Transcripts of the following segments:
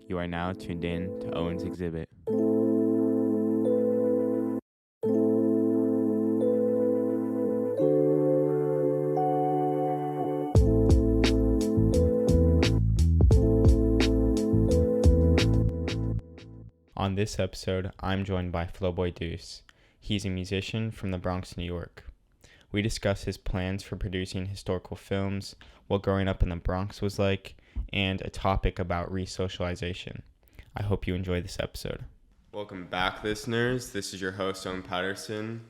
You are now tuned in to Owen's Exhibit. On this episode, I'm joined by FlowBoyDuce. He's a musician from the Bronx, New York. We discuss his plans for producing historical films, what growing up in the Bronx was like, and a topic about resocialization. I hope you enjoy this episode. Welcome back, listeners. This is your host, Owen Patterson.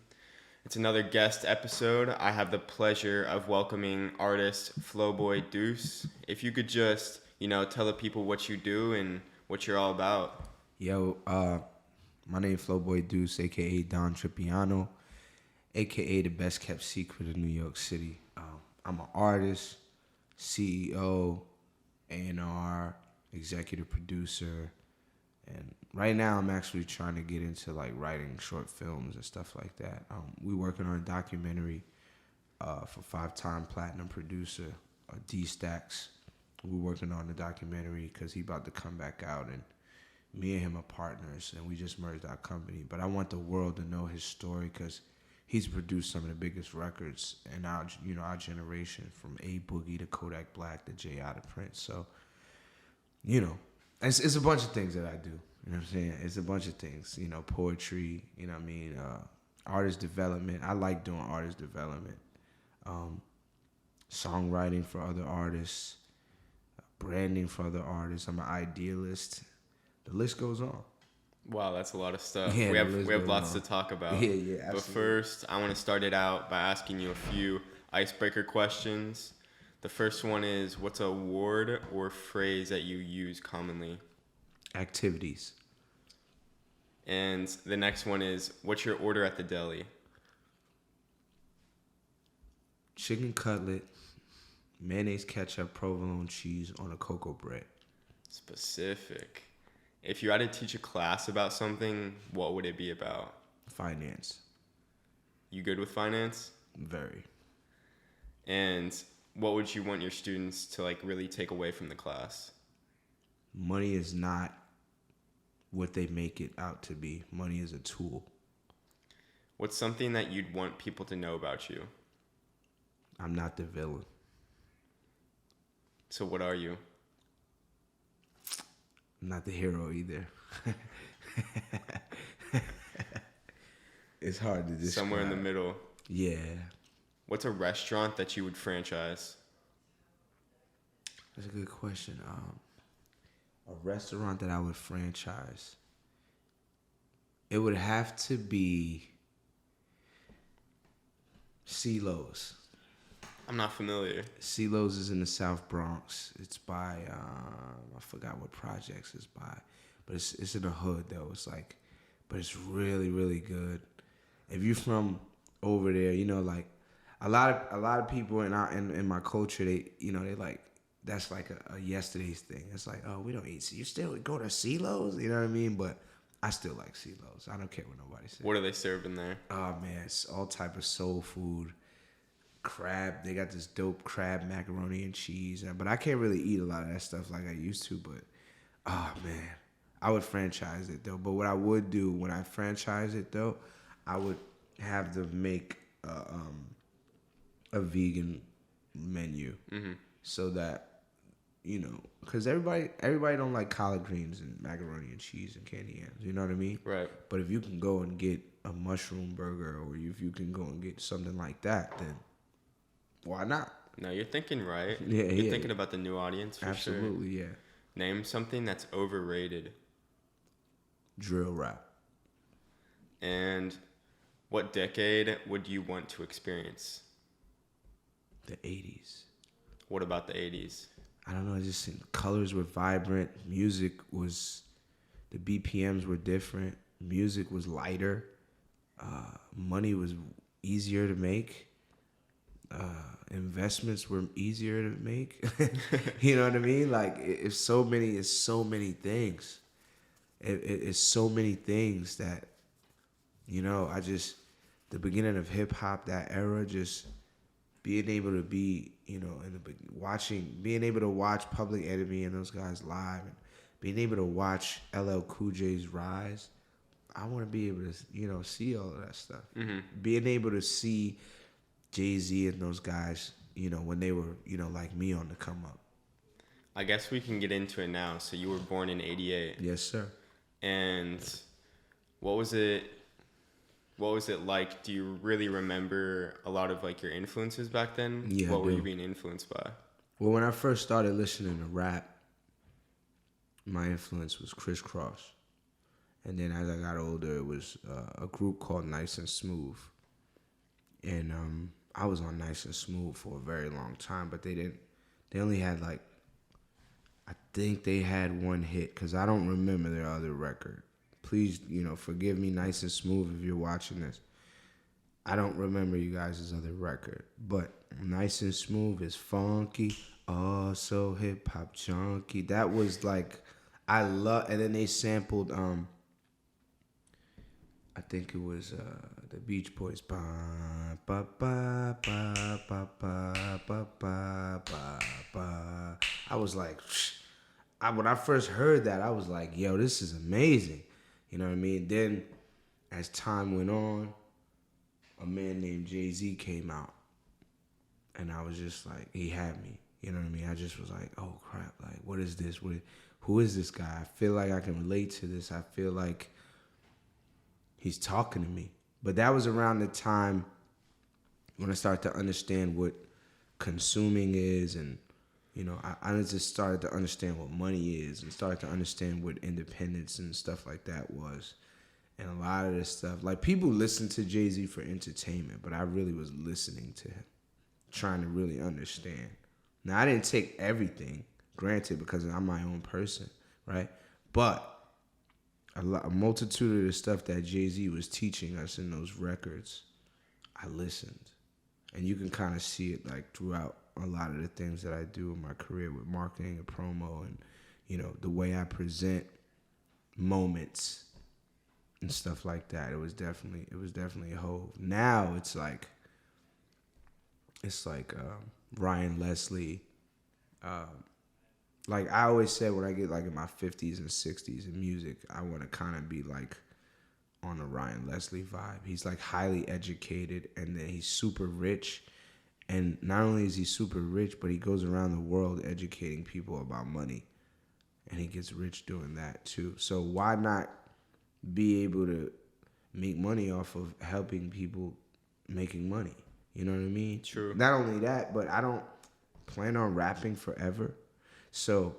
It's another guest episode. I have the pleasure of welcoming artist FlowBoyDuce. If you could just, tell the people what you do and what you're all about. Yo, my name is FlowBoyDuce, a.k.a. Don Tripiano, a.k.a. the best kept secret of New York City. I'm an artist, CEO, A&R, executive producer, and right now I'm actually trying to get into writing short films and stuff like that. We're working on a documentary for 5-time platinum producer, D-Stacks. We're working on the documentary because he about to come back out, and me and him are partners, and we just merged our company. But I want the world to know his story because he's produced some of the biggest records in our generation, from A Boogie to Kodak Black to J.I. to Prince. So, it's a bunch of things that I do. You know what I'm saying? It's a bunch of things. Poetry. Artist development. I like doing artist development. Songwriting for other artists. Branding for other artists. I'm an idealist. The list goes on. Wow, that's a lot of stuff. Yeah, we have lots to talk about. Yeah, absolutely. But first, I want to start it out by asking you a few icebreaker questions. The first one is, what's a word or phrase that you use commonly? Activities. And the next one is, what's your order at the deli? Chicken cutlet, mayonnaise, ketchup, provolone cheese on a cocoa bread. Specific. If you had to teach a class about something, what would it be about? Finance. You good with finance? Very. And what would you want your students to really take away from the class? Money is not what they make it out to be. Money is a tool. What's something that you'd want people to know about you? I'm not the villain. So what are you? I'm not the hero either. It's hard to describe. Somewhere in the middle. Yeah. What's a restaurant that you would franchise? That's a good question. A restaurant that I would franchise. It would have to be CeeLo's. I'm not familiar. CeeLo's is in the South Bronx. It's by I forgot what projects it's by, but it's in the hood though. But it's really really good. If you're from over there, a lot of people in my culture, they that's like a yesterday's thing. It's like, oh, we don't eat. You still go to CeeLo's, you know what I mean? But I still like CeeLo's. I don't care what nobody says. What are they serving there? Oh man, it's all type of soul food. Crab, they got this dope crab macaroni and cheese, but I can't really eat a lot of that stuff like I used to. But oh man, I would franchise it though. But what I would do when I franchise it though, I would have them make a vegan menu, so that because everybody don't like collard greens and macaroni and cheese and candy yams. You know what I mean? Right. But if you can go and get a mushroom burger, or if you can go and get something like that, then why not? No, you're thinking right. Yeah, you're thinking about the new audience for sure. Absolutely, yeah. Name something that's overrated. Drill rap. And what decade would you want to experience? The 80s. What about the 80s? I don't know, just colors were vibrant. Music was, the BPMs were different. Music was lighter. Money was easier to make. Investments were easier to make. You know what I mean? It's so many things. It's so many things that, the beginning of hip hop, that era, just being able to be, being able to watch Public Enemy and those guys live, and being able to watch LL Cool J's rise, I want to be able to, see all of that stuff. Mm-hmm. Being able to see Jay-Z and those guys, when they were, like me on the come up. I guess we can get into it now. So you were born in 88. Yes, sir. And what was it like? Do you really remember a lot of like your influences back then? Yeah. What were you being influenced by? Well, when I first started listening to rap, my influence was Criss Cross. And then as I got older, it was a group called Nice and Smooth. And I was on Nice and Smooth for a very long time, but they only had like, I think they had one hit, because I don't remember their other record. Please, forgive me, Nice and Smooth, if you're watching this. I don't remember you guys' other record, but Nice and Smooth is funky, oh, so hip-hop junky. That was like, I love, and then they sampled, I think it was the Beach Boys. Ba, ba, ba, ba, ba, ba, ba, ba, ba. I was like, when I first heard that, I was like, yo, this is amazing. You know what I mean? Then, as time went on, a man named Jay-Z came out. And I was just like, he had me. You know what I mean? I just was like, oh, crap. Like, what is this? Who is this guy? I feel like I can relate to this. I feel like he's talking to me. But that was around the time when I started to understand what consuming is, and I just started to understand what money is, and started to understand what independence and stuff like that was. And a lot of this stuff, like, people listen to Jay-Z for entertainment, but I really was listening to him, trying to really understand. Now, I didn't take everything, granted, because I'm my own person, right? But a multitude of the stuff that Jay-Z was teaching us in those records, I listened. And you can kind of see it like throughout a lot of the things that I do in my career with marketing and promo, and the way I present moments and stuff like that. It was definitely a whole. Now it's like Ryan Leslie. Like I always said, when I get like in my 50s and 60s in music, I want to kind of be like on a Ryan Leslie vibe. He's like highly educated, and then he's super rich. And not only is he super rich, but he goes around the world educating people about money. And he gets rich doing that too. So why not be able to make money off of helping people making money? You know what I mean? True. Not only that, but I don't plan on rapping forever. So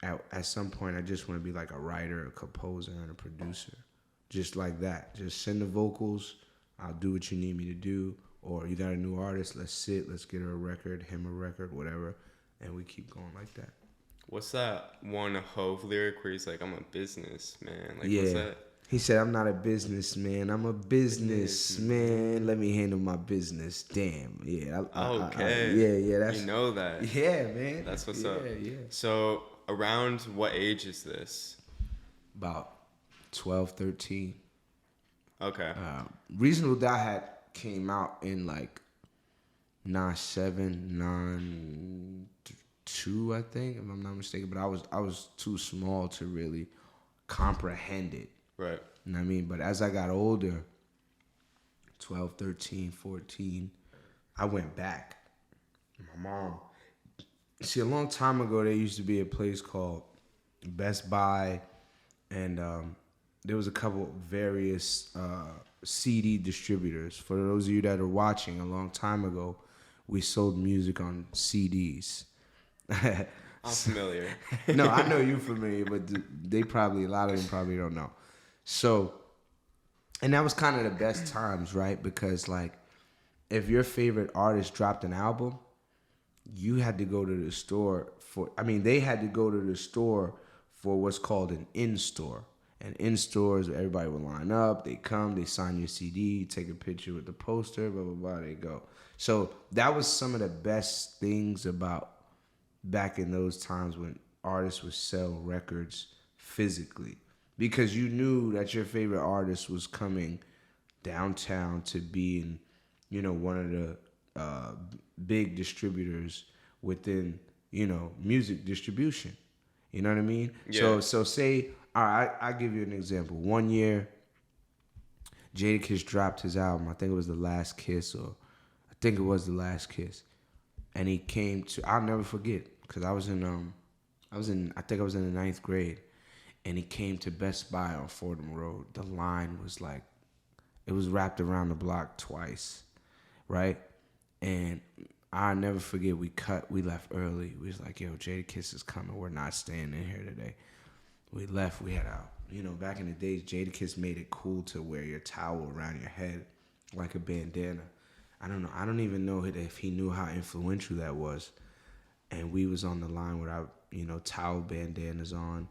at some point, I just want to be like a writer, a composer, and a producer. Just like that. Just send the vocals. I'll do what you need me to do. Or you got a new artist, let's sit, let's get her a record, him a record, whatever. And we keep going like that. What's that one Hove lyric where he's like, I'm a businessman? Like, yeah. What's that? He said, I'm not a businessman, I'm a businessman. Let me handle my business. Damn. Yeah. Okay. Yeah. That's, you know that. Yeah, man. That's what's up. Yeah. So around what age is this? About 12, 13. Okay. Reasonable Doubt came out in like 97, 92, I think, if I'm not mistaken. But I was too small to really comprehend it. Right. You know what I mean? But as I got older, 12, 13, 14, I went back. My mom. See, a long time ago, there used to be a place called Best Buy, and there was a couple various CD distributors. For those of you that are watching, a long time ago, we sold music on CDs. I'm familiar. No, I know you're familiar, but a lot of them probably don't know. So, and that was kind of the best times, right? Because like, if your favorite artist dropped an album, you had to go to the store they had to go to the store for what's called an in-store. And in stores, everybody would line up. They come, they sign your CD, take a picture with the poster, blah, blah, blah, they go. So that was some of the best things about back in those times when artists would sell records physically. Because you knew that your favorite artist was coming downtown to be in, one of the big distributors within, music distribution. You know what I mean? Yeah. So say, all right, I give you an example. One year, Jadakiss dropped his album. I think it was The Last Kiss, or I think it was The Last Kiss. And he came to, I'll never forget, because I I think I was in the ninth grade. And he came to Best Buy on Fordham Road. The line was like, it was wrapped around the block twice, right? And I'll never forget, we left early. We was like, yo, Jadakiss is coming. We're not staying in here today. We left. We had back in the days, Jadakiss made it cool to wear your towel around your head like a bandana. I don't know. I don't even know if he knew how influential that was. And we was on the line with our, towel bandanas on.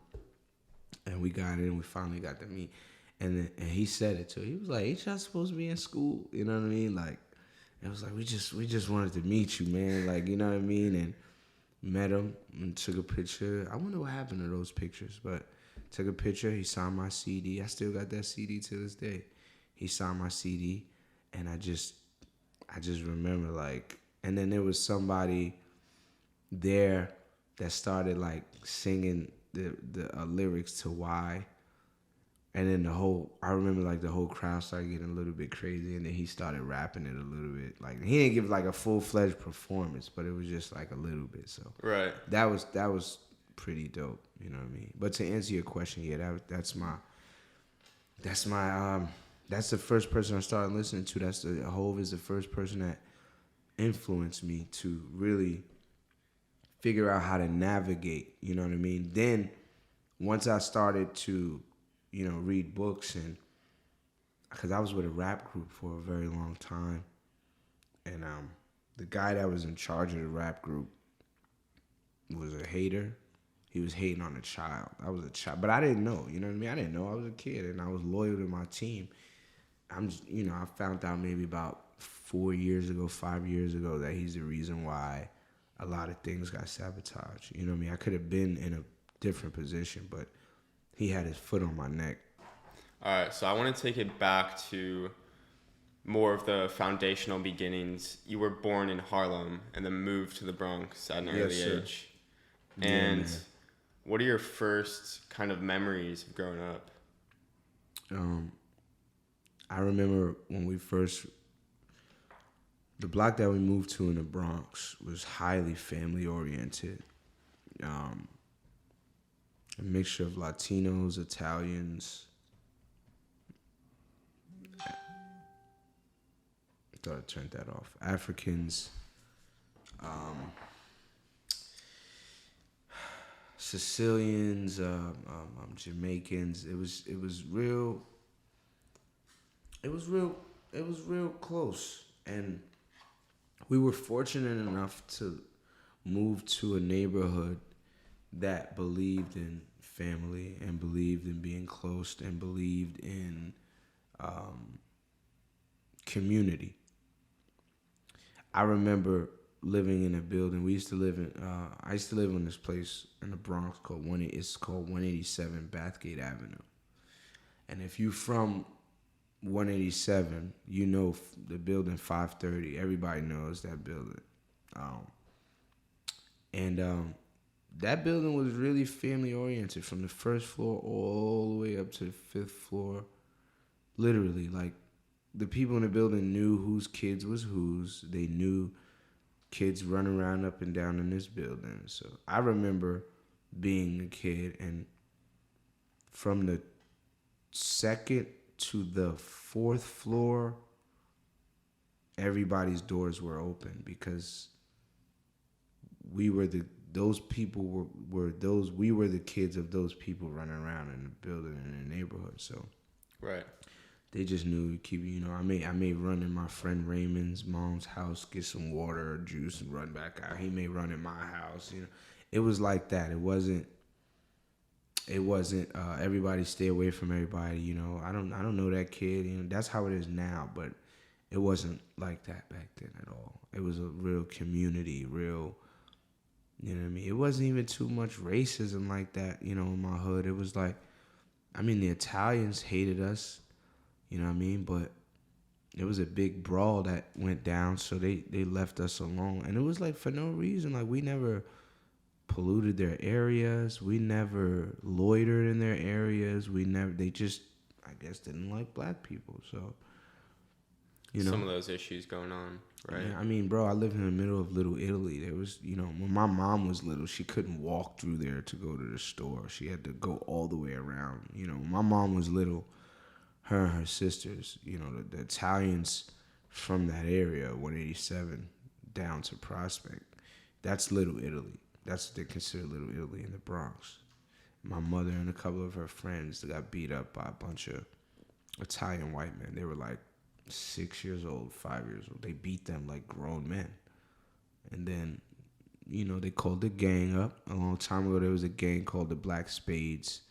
And we got in. We finally got to meet. And he said it too. He was like, ain't y'all supposed to be in school? You know what I mean? Like, it was like, we just wanted to meet you, man. Like, you know what I mean? And met him and took a picture. I wonder what happened to those pictures, but took a picture. He signed my CD. I still got that CD to this day. He signed my CD, and I just remember, like, and then there was somebody there that started like singing the lyrics to Why. And then I remember like the whole crowd started getting a little bit crazy, and then he started rapping it a little bit. Like, he didn't give like a full-fledged performance, but it was just like a little bit. So Right. that was pretty dope. You know what I mean? But to answer your question, yeah, that's the first person I started listening to. Hove is the first person that influenced me to really figure out how to navigate. You know what I mean? Then once I started to read books, and because I was with a rap group for a very long time, and the guy that was in charge of the rap group was a hater. He was hating on a child. I was a child, but I didn't know. You know what I mean? I didn't know. I was a kid, and I was loyal to my team. I found out maybe about 5 years ago that he's the reason why a lot of things got sabotaged. You know what I mean? I could have been in a different position, but he had his foot on my neck. All right, so I want to take it back to more of the foundational beginnings. You were born in Harlem and then moved to the Bronx at an early age. And what are your first kind of memories of growing up? I remember when the block that we moved to in the Bronx was highly family oriented. A mixture of Latinos, Italians. I thought I turned that off. Africans, Sicilians, Jamaicans. It was real close, and we were fortunate enough to move to a neighborhood that believed in family and believed in being close and believed in community. I remember living in a building. I used to live in this place in the Bronx called 187 Bathgate Avenue. And if you from 187, you know the building 530. Everybody knows that building. That building was really family oriented from the first floor all the way up to the fifth floor. Literally, like, the people in the building knew whose kids was whose. They knew kids run around up and down in this building. So I remember being a kid, and from the second to the fourth floor, everybody's doors were open because we were the kids of those people running around in the building in the neighborhood. So Right. they just knew I may run in my friend Raymond's mom's house, get some water or juice, and run back out. He may run in my house. It was like that. It wasn't everybody stay away from everybody. I don't know that kid. That's how it is now, but it wasn't like that back then at all. It was a real community, real. You know what I mean? It wasn't even too much racism like that, in my hood. It was like, the Italians hated us, you know what I mean? But it was a big brawl that went down, so they left us alone. And it was like for no reason. Like, we never polluted their areas. We never loitered in their areas. They just, I guess, didn't like black people. So, some of those issues going on, right? Yeah, I mean, bro, I lived in the middle of Little Italy. There was, when my mom was little, she couldn't walk through there to go to the store. She had to go all the way around. When my mom was little, her and her sisters, the Italians from that area, 187 down to Prospect, that's Little Italy. That's what they consider Little Italy in the Bronx. My mother and a couple of her friends got beat up by a bunch of Italian white men. They were like 6 years old, 5 years old. They beat them like grown men. And then, they called the gang up. A long time ago, there was a gang called the Black Spades.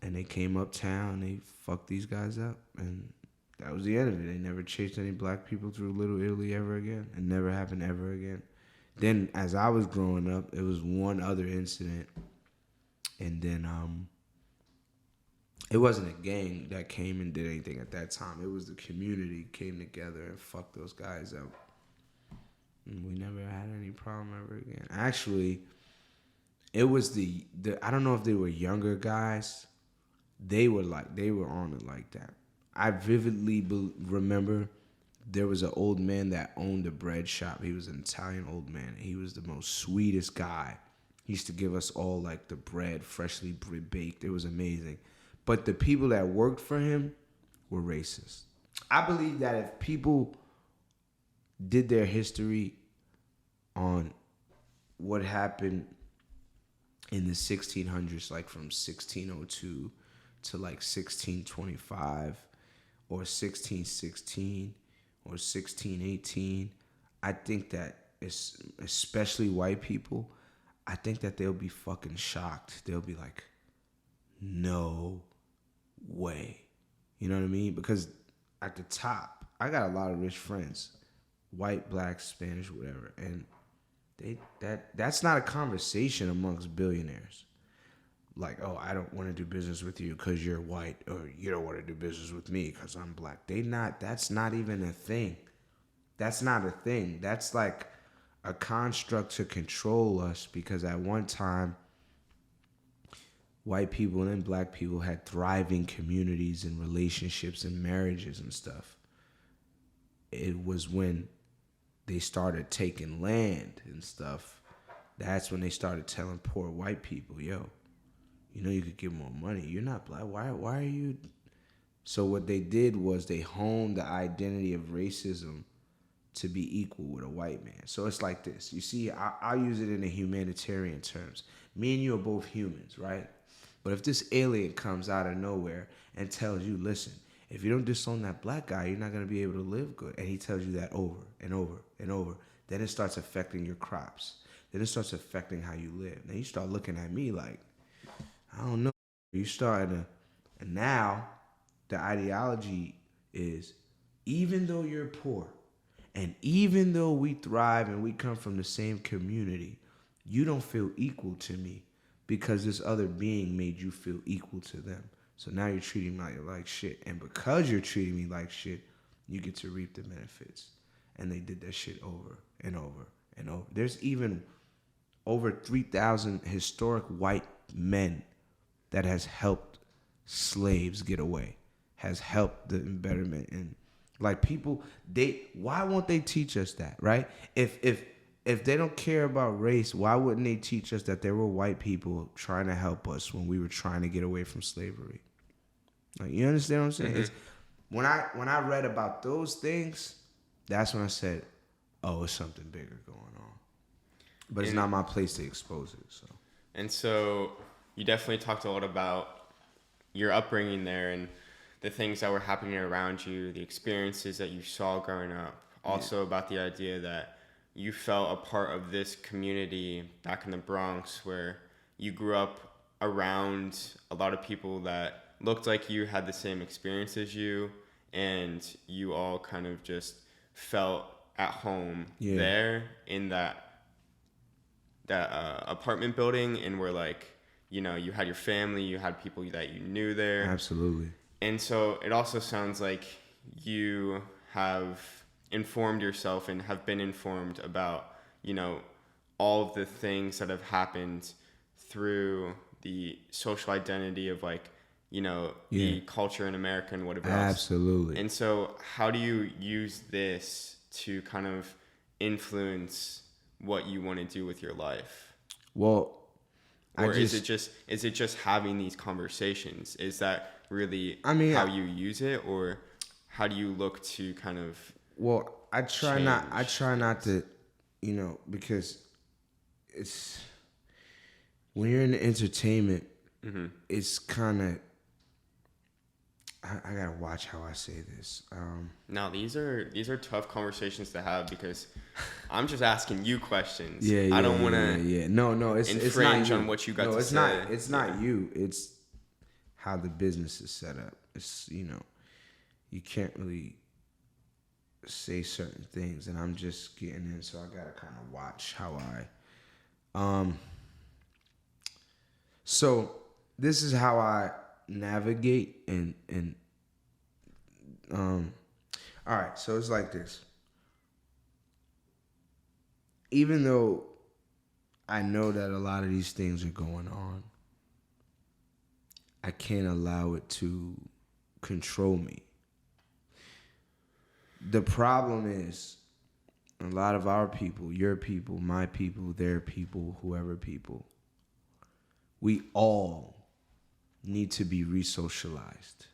And they came uptown. They fucked these guys up. And that was the end of it. They never chased any black people through Little Italy ever again. It never happened ever again. Then, as I was growing up, it was one other incident. And then, it wasn't a gang that came and did anything at that time. It was the community came together and fucked those guys up. And we never had any problem ever again. Actually, it was the I don't know if they were younger guys. They were on it like that. I vividly remember there was an old man that owned a bread shop. He was an Italian old man. He was the most sweetest guy. He used to give us all like the bread freshly baked. It was amazing. But the people that worked for him were racist. I believe that if people did their history on what happened in the 1600s, like from 1602 to like 1625 or 1616 or 1618, I think that especially white people, I think that they'll be fucking shocked. They'll be like, no way. You know what I mean? Because at the top, I got a lot of rich friends, white, black, Spanish, whatever, and that's not a conversation amongst billionaires. Like, oh, I don't want to do business with you because you're white, or you don't want to do business with me because I'm black. That's not even a thing. That's not a thing. That's like a construct to control us, because at one time, white people and black people had thriving communities and relationships and marriages and stuff. It was when they started taking land and stuff, that's when they started telling poor white people, yo, you could get more money. You're not black. Why are you? So what they did was they honed the identity of racism to be equal with a white man. So it's like this. You see, I'll use it in a humanitarian terms. Me and you are both humans, right? But if this alien comes out of nowhere and tells you, listen, if you don't disown that black guy, you're not going to be able to live good. And he tells you that over and over and over. Then it starts affecting your crops. Then it starts affecting how you live. Then you start looking at me like, I don't know. And now the ideology is, even though you're poor, and even though we thrive and we come from the same community, you don't feel equal to me because this other being made you feel equal to them. So now you're treating me like shit. And because you're treating me like shit, you get to reap the benefits. And they did that shit over and over and over. There's even over 3,000 historic white men that has helped slaves get away, has helped the embetterment. And like people, why won't they teach us that, right? If they don't care about race, why wouldn't they teach us that there were white people trying to help us when we were trying to get away from slavery? Like, you understand what I'm saying? Mm-hmm. It's, when I read about those things, that's when I said, oh, it's something bigger going on. But it's not my place to expose it. So you definitely talked a lot about your upbringing there and the things that were happening around you, the experiences that you saw growing up. Also about the idea that you felt a part of this community back in the Bronx, where you grew up around a lot of people that looked like you, had the same experience as you, and you all kind of just felt at home there in that apartment building, and were like, you had your family, you had people that you knew there. Absolutely. And so it also sounds like you have informed yourself and have been informed about, all of the things that have happened through the social identity of like, the culture in America and whatever else. Absolutely. And so how do you use this to kind of influence what you want to do with your life? Well, or is it just having these conversations? Is that really how you use it, or how do you look to kind of I try not to, because it's when you're in entertainment, it's kind of, I gotta watch how I say this. Now these are tough conversations to have because I'm just asking you questions. I don't want to. No, it's infringe not on what you got to say. No, it's not you. It's how the business is set up. It's you can't really say certain things, and I'm just getting in, so I gotta kind of watch how I. So this is how I navigate and all right, so it's like this. Even though I know that a lot of these things are going on, I can't allow it to control me. The problem is a lot of our people, your people, my people, their people, whoever people, we all need to be resocialized,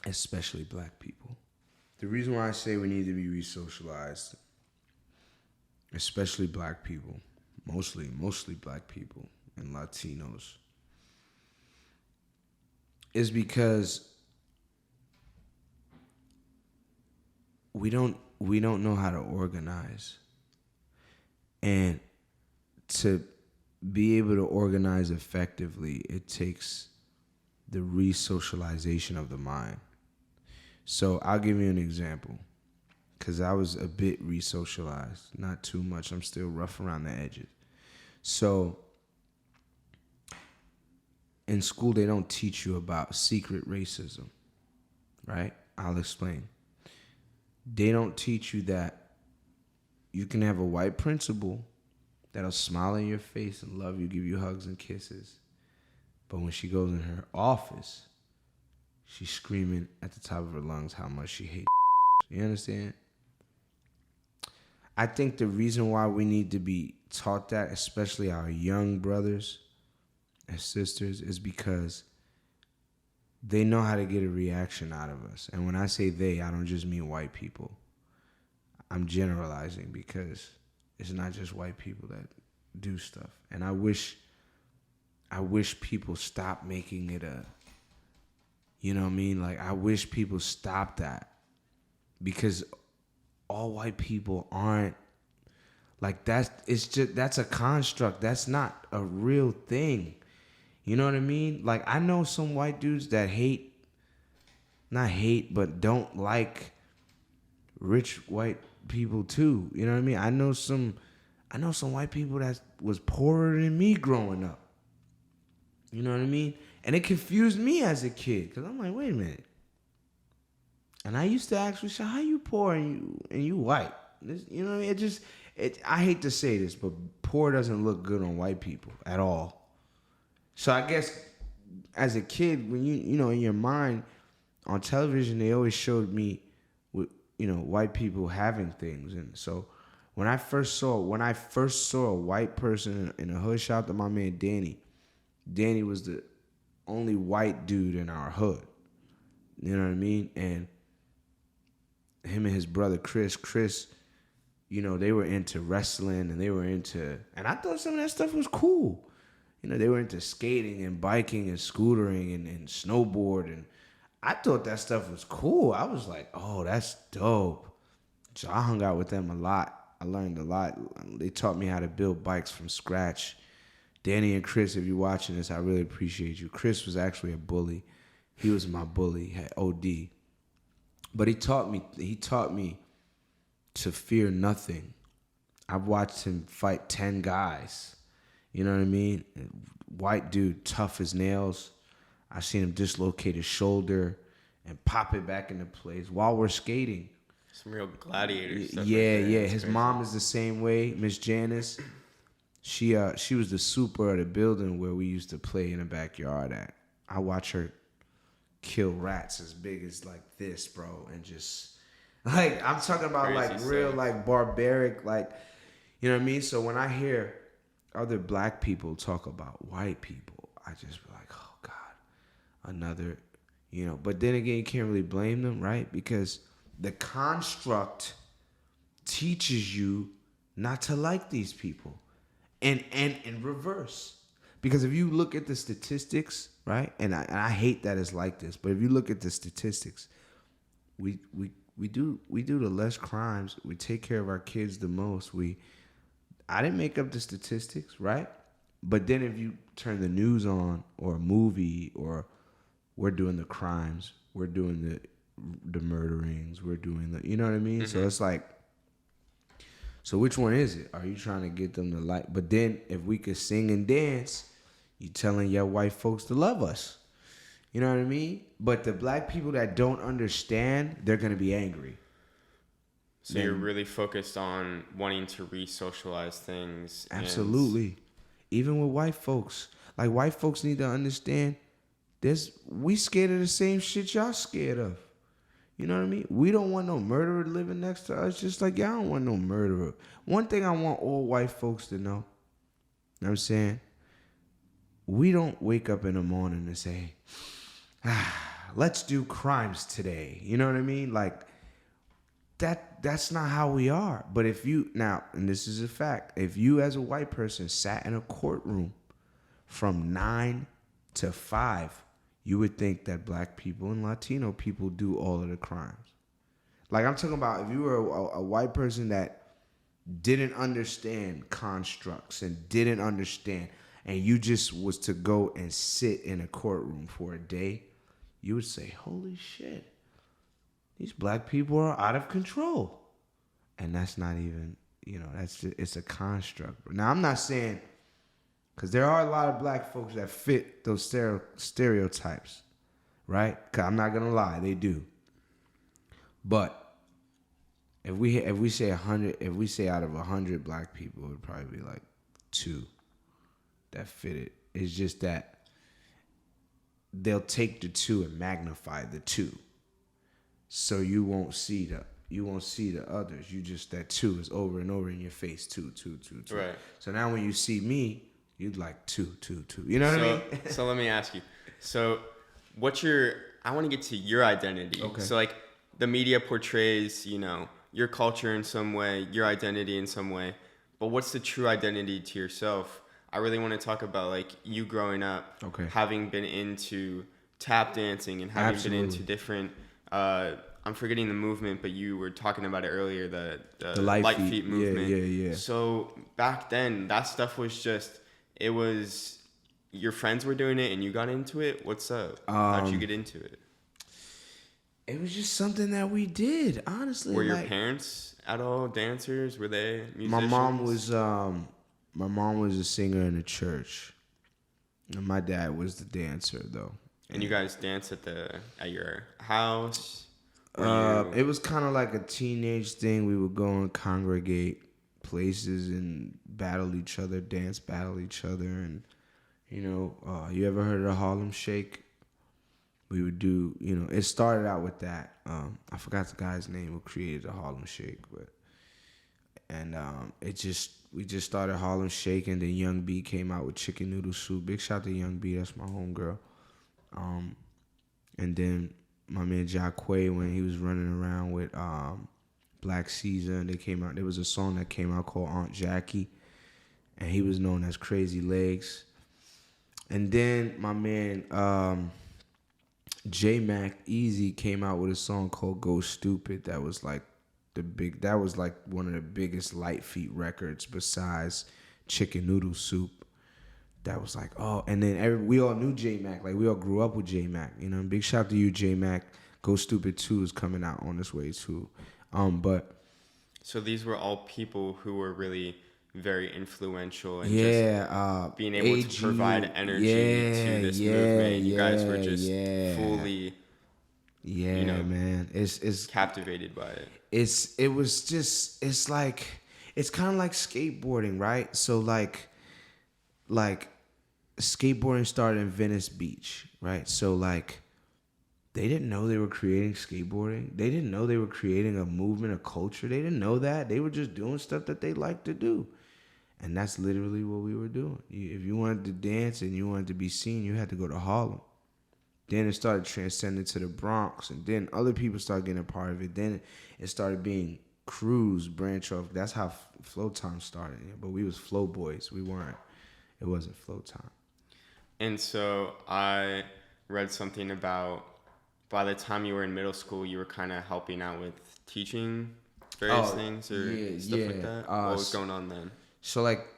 especially black people. The reason why I say we need to be resocialized, especially black people, mostly black people and Latinos, is because we don't know how to organize. And to be able to organize effectively, it takes the resocialization of the mind. So I'll give you an example, because I was a bit resocialized, not too much. I'm still rough around the edges. So in school, they don't teach you about secret racism, right? I'll explain. They don't teach you that you can have a white principal that'll smile in your face and love you, give you hugs and kisses. But when she goes in her office, she's screaming at the top of her lungs how much she hates. You understand? I think the reason why we need to be taught that, especially our young brothers and sisters, is because they know how to get a reaction out of us. And when I say they, I don't just mean white people. I'm generalizing because it's not just white people that do stuff. And I wish people stop making it a, you know what I mean? Like, I wish people stop that, because all white people aren't like that. It's just, that's a construct. That's not a real thing. You know what I mean? Like, I know some white dudes that not hate, but don't like rich white people too. You know what I mean? I know some white people that was poorer than me growing up. You know what I mean? And it confused me as a kid, because I'm like, wait a minute. And I used to ask myself, how you poor and you white? You know what I mean? I hate to say this, but poor doesn't look good on white people at all. So I guess as a kid, when you know, in your mind, on television, they always showed me, white people having things. And so when I first saw a white person in a hood, shout out to my man Danny. Danny was the only white dude in our hood. You know what I mean? And him and his brother Chris, they were into wrestling, and I thought some of that stuff was cool. They were into skating and biking and scootering and snowboard, and I thought that stuff was cool. I was like, oh, that's dope. So I hung out with them a lot. I learned a lot. They taught me how to build bikes from scratch. Danny and Chris, if you're watching this, I really appreciate you. Chris was actually a bully. He was my bully at OD. But he taught me to fear nothing. I've watched him fight 10 guys. You know what I mean? White dude, tough as nails. I've seen him dislocate his shoulder and pop it back into place while we're skating. Some real gladiator stuff. Yeah, right there. yeah. That's His crazy. mom is the same way, Miss Janice. She was the super of the building where we used to play in the backyard at. I watch her kill rats as big as like this, bro, and just like I'm talking about Crazy like real stuff. like barbaric, like, you know what I mean? So when I hear other black people talk about white people, I just be like, oh God, another, you know. But then again, you can't really blame them, right? Because the construct teaches you not to like these people. And in reverse. Because if you look at the statistics, right? And I hate that it's like this, but if you look at the statistics, we do the less crimes, we take care of our kids the most. I didn't make up the statistics, right? But then if you turn the news on or a movie, or we're doing the crimes, we're doing the murderings, we're doing the, you know what I mean? Mm-hmm. So it's like, so which one is it? Are you trying to get them to like? But then if we could sing and dance, you telling your white folks to love us. You know what I mean? But the black people that don't understand, they're going to be angry. So you're really focused on wanting to re-socialize things. Absolutely. Even with white folks. Like, white folks need to understand, we scared of the same shit y'all scared of. You know what I mean? We don't want no murderer living next to us, just like y'all don't want no murderer. One thing I want all white folks to know, you know what I'm saying? We don't wake up in the morning and say, let's do crimes today. You know what I mean? Like, that's not how we are. But if you, now, and this is a fact, if you as a white person sat in a courtroom from 9 to 5, you would think that black people and Latino people do all of the crimes. Like, I'm talking about if you were a white person that didn't understand constructs and didn't understand, and you just was to go and sit in a courtroom for a day, you would say, holy shit, these black people are out of control. And that's not even, you know, that's just, it's a construct. Now, I'm not saying, because there are a lot of black folks that fit those stereotypes, right? Because I'm not going to lie, they do. But if we say 100, if we say out of 100 black people, it would probably be like 2 that fit it. It's just that they'll take the 2 and magnify the 2. So you won't see the others. You just, that 2 is over and over in your face, 2. Right. So now when you see me, you'd like 2. You know what I mean? So let me ask you. So I want to get to your identity. Okay. So like the media portrays, you know, your culture in some way, your identity in some way, but what's the true identity to yourself? I really want to talk about like you growing up, okay, having been into tap dancing and having been into different, I'm forgetting the movement, but you were talking about it earlier, the Litefeet movement. Yeah. So back then, that stuff was just, it was, your friends were doing it and you got into it? What's up? How'd you get into it? It was just something that we did, honestly. Were your parents at all dancers? Were they musicians? My mom was a singer in the church. And my dad was the dancer, though. And you guys danced at your house? It was kind of like a teenage thing. We would go and congregate places and battle each other, battle each other. And, you know, you ever heard of the Harlem Shake? We would do, you know, it started out with that. I forgot the guy's name who created the Harlem Shake, we just started Harlem Shake, and then Young B came out with chicken noodle soup. Big shout to Young B, that's my homegirl. And then my man Jacquay, when he was running around with Black Caesar, and there was a song that came out called Aunt Jackie, and he was known as Crazy Legs. And then my man J-Mac Easy came out with a song called Go Stupid that was like one of the biggest Litefeet records besides Chicken Noodle Soup. That was like, oh, and then we all knew J-Mac. Like, we all grew up with J-Mac. You know, big shout out to you, J-Mac. Go Stupid 2 is coming out on this way, too. So these were all people who were really very influential and just being able to provide energy to this movement. You guys were just fully Yeah, man. It's captivated by it. It's kind of like skateboarding, right? So like skateboarding started in Venice Beach, right? So like they didn't know they were creating skateboarding. They didn't know they were creating a movement, a culture. They didn't know that. They were just doing stuff that they liked to do. And that's literally what we were doing. If you wanted to dance and you wanted to be seen, you had to go to Harlem. Then it started transcending to the Bronx, and then other people started getting a part of it. Then it started being crews branch off. That's how Flow Time started. But we was Flow Boys. We weren't. It wasn't Flow Time. And so I read something about by the time you were in middle school, you were kind of helping out with teaching various things or stuff like that. What was going on then? So like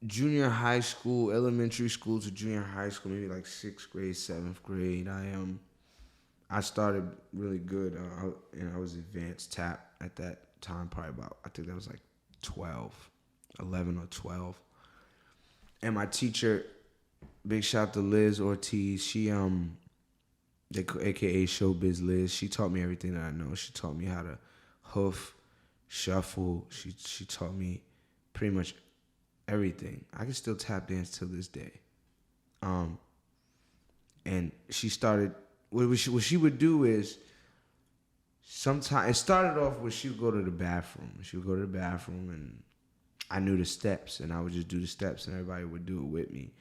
junior high school, elementary school to junior high school, maybe like 6th grade, 7th grade, I started really good. I was advanced tap at that time, probably about, I think that was like 11 or 12. And my teacher, big shout out to Liz Ortiz, she aka Showbiz Liz, she taught me everything that I know. She taught me how to hoof, shuffle. She taught me pretty much everything. I can still tap dance till this day. And she started, what she would do is, sometimes, it started off with she would go to the bathroom. She would go to the bathroom and I knew the steps and I would just do the steps and everybody would do it with me.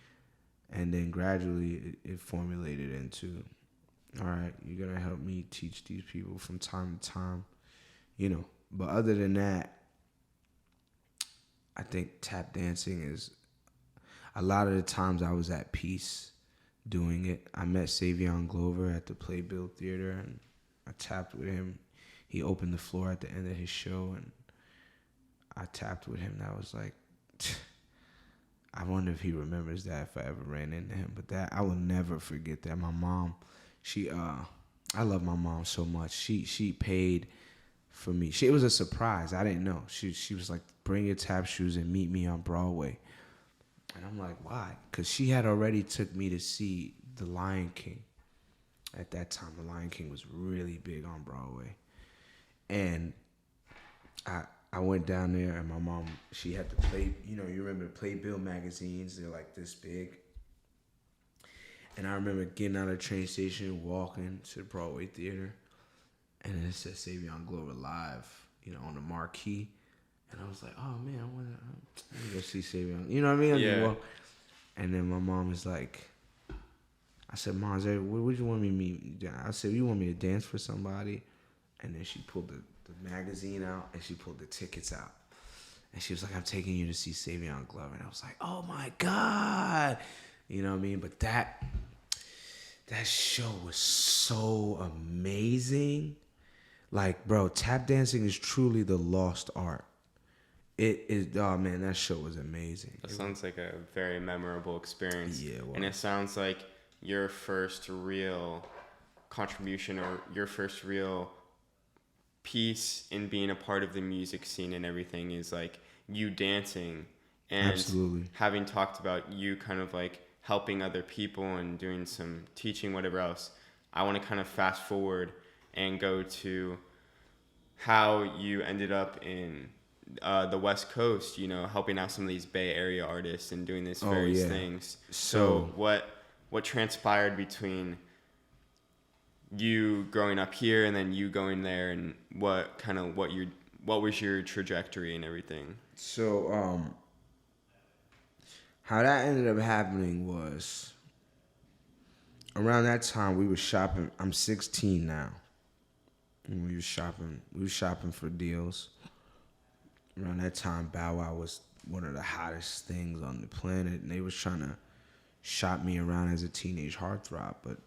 And then gradually it formulated into, all right, you're going to help me teach these people from time to time, But other than that, I think tap dancing is, a lot of the times I was at peace doing it. I met Savion Glover at the Playbill Theater and I tapped with him. He opened the floor at the end of his show and I tapped with him. That was like, I wonder if he remembers that, if I ever ran into him. But that, I will never forget that. My mom, I love my mom so much. She paid for me. It was a surprise. I didn't know. She was like, bring your tap shoes and meet me on Broadway. And I'm like, why? Because she had already took me to see The Lion King. At that time, The Lion King was really big on Broadway. And I went down there and my mom, she had to play, you remember Playbill magazines, they're like this big. And I remember getting out of the train station, walking to the Broadway Theater, and it said Savion Glover live, on the marquee. And I was like, oh man, I want to go see Savion. You know what I mean? Yeah. And then my mom was like, I said, Mom, what would you want me to meet? I said, you want me to dance for somebody? And then she pulled the magazine out and she pulled the tickets out. And she was like, I'm taking you to see Savion Glover. And I was like, oh my God. You know what I mean? But that show was so amazing. Like, bro, tap dancing is truly the lost art. It is, oh man, that show was amazing. That sounds like a very memorable experience. Yeah, it was. And it sounds like your first real contribution or your first real piece in being a part of the music scene and everything is like you dancing and absolutely having talked about you kind of like helping other people and doing some teaching, whatever else. I want to kind of fast forward and go to how you ended up in the West Coast, helping out some of these Bay Area artists and doing these various things. So what transpired between you growing up here and then you going there, and what was your trajectory and everything? So how that ended up happening was around that time we were shopping. I'm 16 now. And we were shopping for deals. Around that time, Bow Wow was one of the hottest things on the planet, and they was trying to shop me around as a teenage heartthrob, but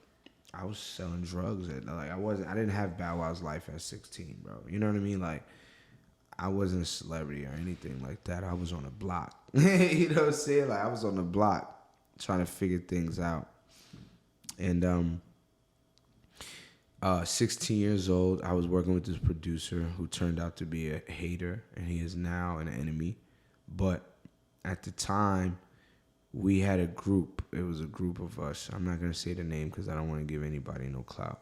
I was selling drugs I didn't have Bow Wow's life at 16, bro. You know what I mean? Like, I wasn't a celebrity or anything like that. I was on the block. You know what I'm saying? Like, I was on the block trying to figure things out. And 16 years old, I was working with this producer who turned out to be a hater, and he is now an enemy. But at the time, we had a group. It was a group of us. I'm not gonna say the name because I don't want to give anybody no clout.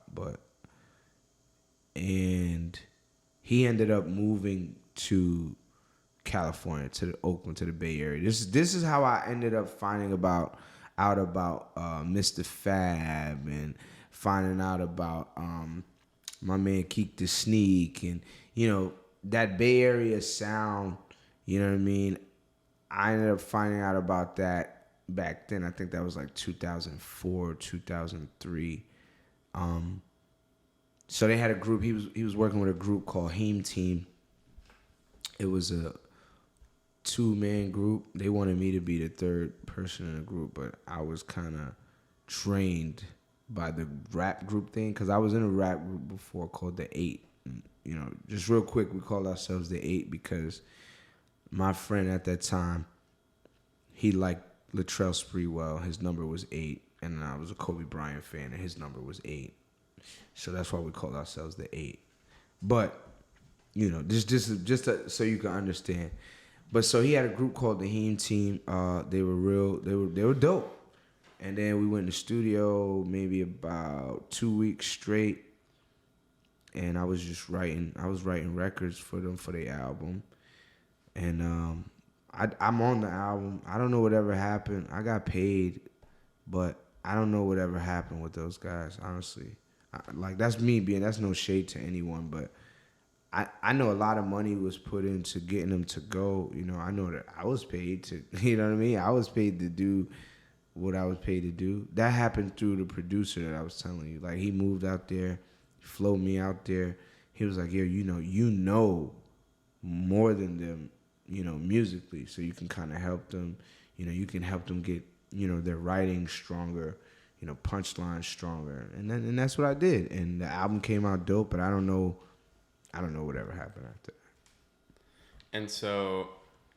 And he ended up moving to California, to the Oakland, to the Bay Area. This is how I ended up finding out about Mr. Fab, and finding out about my man Keek the Sneak, and that Bay Area sound. You know what I mean? I ended up finding out about that back then. I think that was like 2004, 2003. So they had a group. He was working with a group called Heme Team. It was a 2-man group. They wanted me to be the third person in the group, but I was kind of trained by the rap group thing, because I was in a rap group before called the 8. Just real quick, we called ourselves the 8 because my friend at that time, he liked Latrell Sprewell. His number was 8, and I was a Kobe Bryant fan, and his number was 8. So that's why we called ourselves the 8. But just so you can understand. But so he had a group called the Heme Team. They were dope. And then we went in the studio maybe about 2 weeks straight, and I was just writing records for them for their album. And I'm on the album. I don't know whatever happened. I got paid, but I don't know whatever happened with those guys, honestly. That's me that's no shade to anyone, but I know a lot of money was put into getting them to go. I know that I was paid to, you know what I mean? I was paid to do what I was paid to do. That happened through the producer that I was telling you. Like, he moved out there, flew me out there. He was like, yo, you know more than them, musically, so you can kind of help them. You can help them get, their writing stronger, punchlines stronger. And that's what I did. And the album came out dope, but I don't know whatever happened after that. And so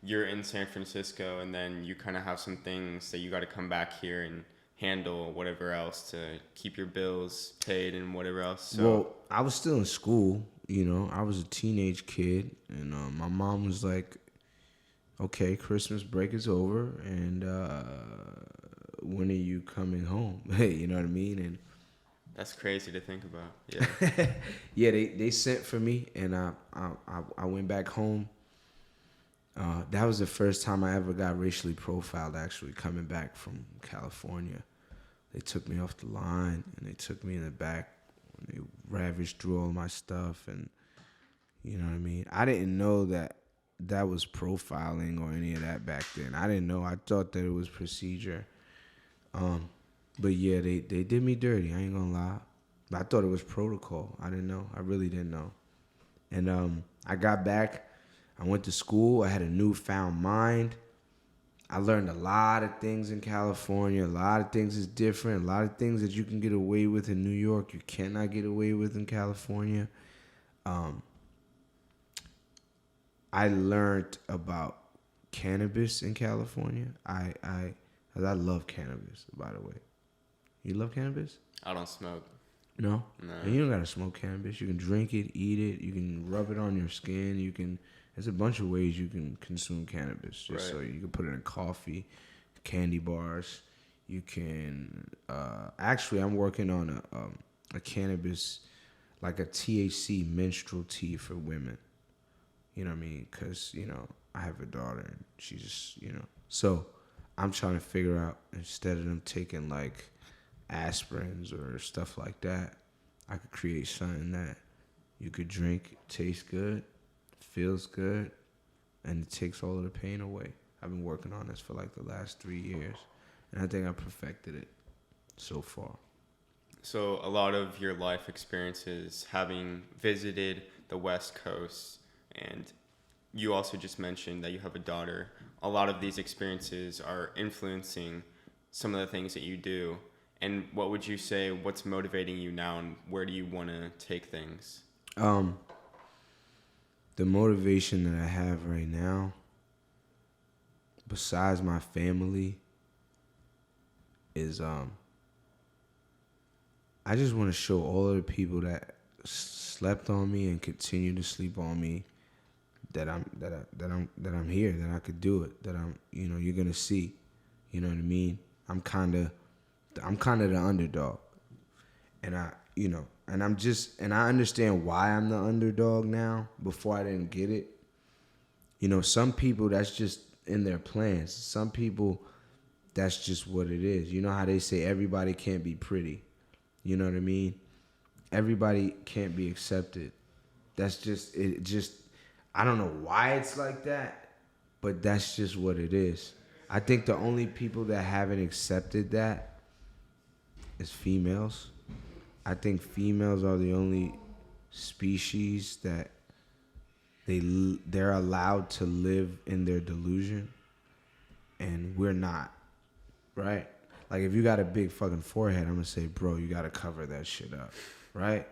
you're in San Francisco, and then you kind of have some things that you got to come back here and handle, whatever else, to keep your bills paid and whatever else. So, well, I was still in school. I was a teenage kid, and my mom was like, okay, Christmas break is over, and when are you coming home? You know what I mean? And that's crazy to think about. Yeah. Yeah, they sent for me, and I went back home. That was the first time I ever got racially profiled, actually, coming back from California. They took me off the line, and they took me in the back. They ravaged through all my stuff, and you know what I mean? I didn't know that was profiling or any of that back then. I didn't know. I thought that it was procedure. But yeah, they did me dirty. I ain't gonna lie. But I thought it was protocol. I didn't know. I really didn't know. And I got back. I went to school. I had a newfound mind. I learned a lot of things in California. A lot of things is different. A lot of things that you can get away with in New York, you cannot get away with in California. I learned about cannabis in California. I love cannabis, by the way. You love cannabis? I don't smoke. No? No. And you don't gotta smoke cannabis. You can drink it, eat it. You can rub it on your skin. There's a bunch of ways you can consume cannabis. Just so you can put it in coffee, candy bars. You can. Actually, I'm working on a cannabis, like a THC menstrual tea for women. You know what I mean? Because I have a daughter, and she just So I'm trying to figure out, instead of them taking like aspirins or stuff like that, I could create something that you could drink, tastes good, feels good, and it takes all of the pain away. I've been working on this for like the last 3 years, and I think I perfected it so far. So a lot of your life experiences, having visited the West Coast, and you also just mentioned that you have a daughter, a lot of these experiences are influencing some of the things that you do. And what would you say, what's motivating you now, and where do you want to take things? The motivation that I have right now, besides my family, is I just want to show all of the people that slept on me and continue to sleep on me that I'm here, that I could do it, that you're gonna see. You know what I mean? I'm kind of the underdog. And I understand why I'm the underdog now. Before I didn't get it. You know, some people, that's just in their plans. Some people, that's just what it is. You know how they say everybody can't be pretty. You know what I mean? Everybody can't be accepted. That's just, I don't know why it's like that, but that's just what it is. I think the only people that haven't accepted that is females. I think females are the only species that they're allowed to live in their delusion, and we're not, right? Like, if you got a big fucking forehead, I'm gonna say, bro, you gotta cover that shit up, right?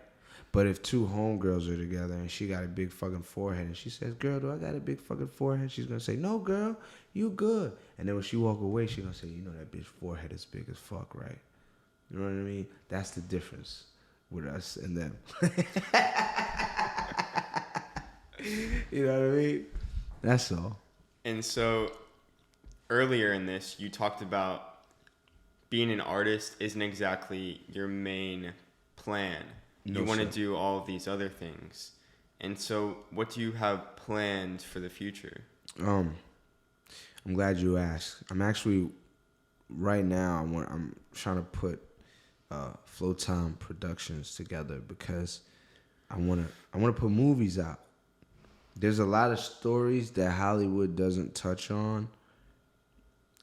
But if two homegirls are together and she got a big fucking forehead and she says, girl, do I got a big fucking forehead? She's gonna say, no, girl, you good. And then when she walk away, she gonna say, you know that bitch forehead is big as fuck, right? You know what I mean? That's the difference with us and them. You know what I mean? That's all. And so earlier in this, you talked about being an artist isn't exactly your main plan. You want to do all of these other things. And so what do you have planned for the future? I'm glad you asked. I'm actually, right now, I'm trying to put Flow Time Productions together because I want to put movies out. There's a lot of stories that Hollywood doesn't touch on.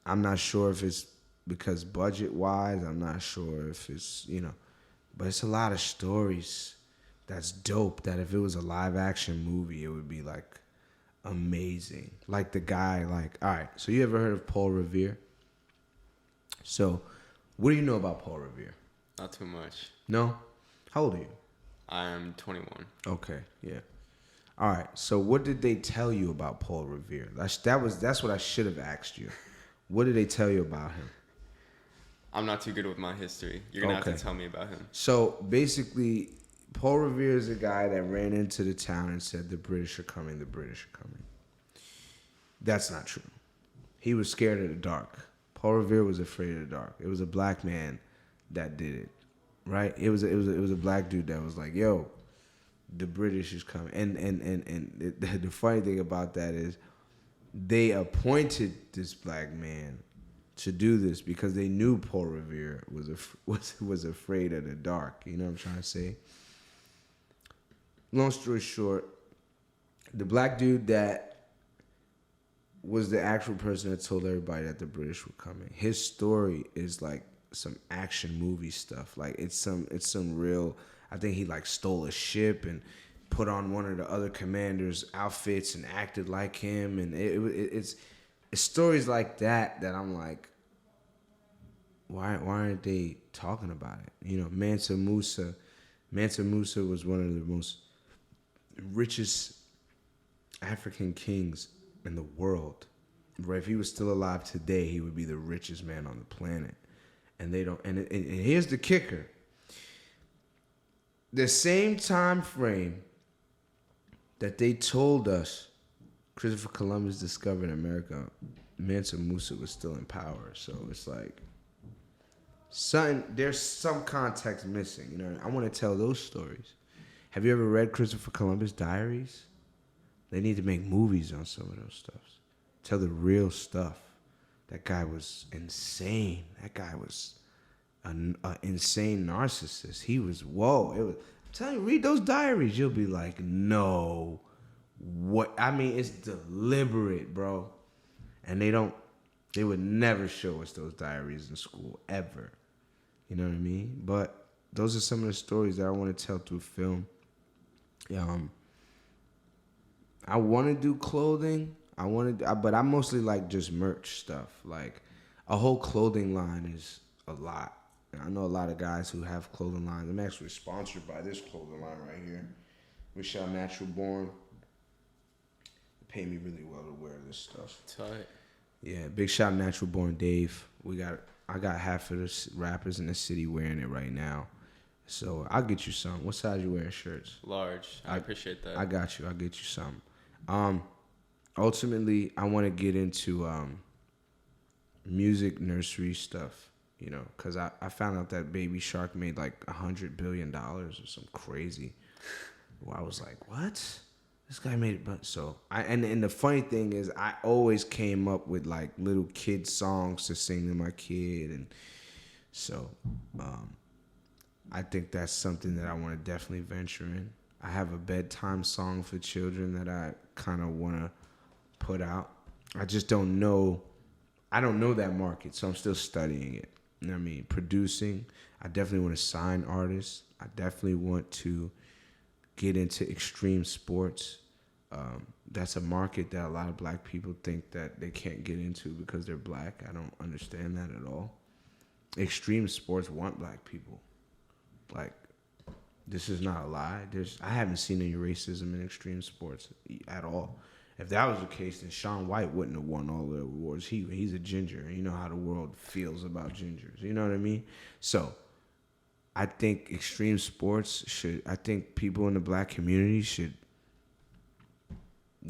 I'm not sure if it's because budget-wise. I'm not sure if it's, but it's a lot of stories that's dope that if it was a live-action movie, it would be, like, amazing. Like the guy, like, all right, so you ever heard of Paul Revere? So, what do you know about Paul Revere? Not too much. No? How old are you? I am 21. Okay, yeah. All right. So what did they tell you about Paul Revere? That's what I should have asked you. What did they tell you about him? I'm not too good with my history. You're gonna have to tell me about him. So basically, Paul Revere is a guy that ran into the town and said, "The British are coming. The British are coming." That's not true. He was scared of the dark. Paul Revere was afraid of the dark. It was a black man that did it, right? It was a black dude that was like, "Yo, the British is coming." And the funny thing about that is they appointed this black man to do this because they knew Paul Revere was afraid of the dark. You know what I'm trying to say? Long story short, the black dude that was the actual person that told everybody that the British were coming. His story is like some action movie stuff. Like it's some real. I think he like stole a ship and put on one of the other commanders' outfits and acted like him, and it's stories like that I'm like, why aren't they talking about it? You know, Mansa Musa was one of the most richest African kings in the world. Right? If he was still alive today, he would be the richest man on the planet. And they don't. And here's the kicker. The same time frame that they told us Christopher Columbus discovered America, Mansa Musa was still in power. So it's like there's some context missing. You know, I want to tell those stories. Have you ever read Christopher Columbus diaries? They need to make movies on some of those stuff. Tell the real stuff. That guy was insane. That guy was an insane narcissist. He was, whoa. I'm telling you, read those diaries. You'll be like, no. What? I mean, it's deliberate, bro. And they would never show us those diaries in school, ever. You know what I mean? But those are some of the stories that I want to tell through film. I want to do clothing. But I mostly like just merch stuff. Like a whole clothing line is a lot. And I know a lot of guys who have clothing lines. I'm actually sponsored by this clothing line right here. We shall Natural Born. They pay me really well to wear this stuff. Tight. Yeah, big shout Natural Born Dave. I got half of the rappers in the city wearing it right now. So I'll get you some. What size you wearing shirts? Large. I appreciate that. I got you. I'll get you some. Ultimately, I want to get into music nursery stuff, you know, because I found out that Baby Shark made like $100 billion or some crazy. Well, I was like, what? This guy made it. But so and the funny thing is, I always came up with like little kid songs to sing to my kid, and so I think that's something that I want to definitely venture in. I have a bedtime song for children that I kind of want to put out. I just don't know. I don't know that market, so I'm still studying it. You know what I mean? Producing. I definitely want to sign artists. I definitely want to get into extreme sports. That's a market that a lot of black people think that they can't get into because they're black. I don't understand that at all. Extreme sports want black people. Like, this is not a lie. I haven't seen any racism in extreme sports at all. If that was the case, then Shaun White wouldn't have won all the awards. He's a ginger, and you know how the world feels about gingers. You know what I mean? So, I think extreme sports I think people in the black community should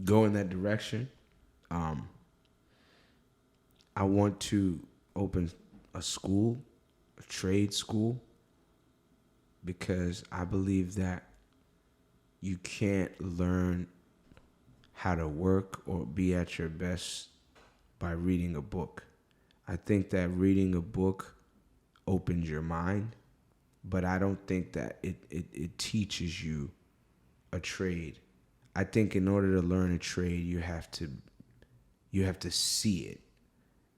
go in that direction. I want to open a school, a trade school, because I believe that you can't learn how to work or be at your best by reading a book. I think that reading a book opens your mind, but I don't think that it teaches you a trade. I think in order to learn a trade, you have to see it.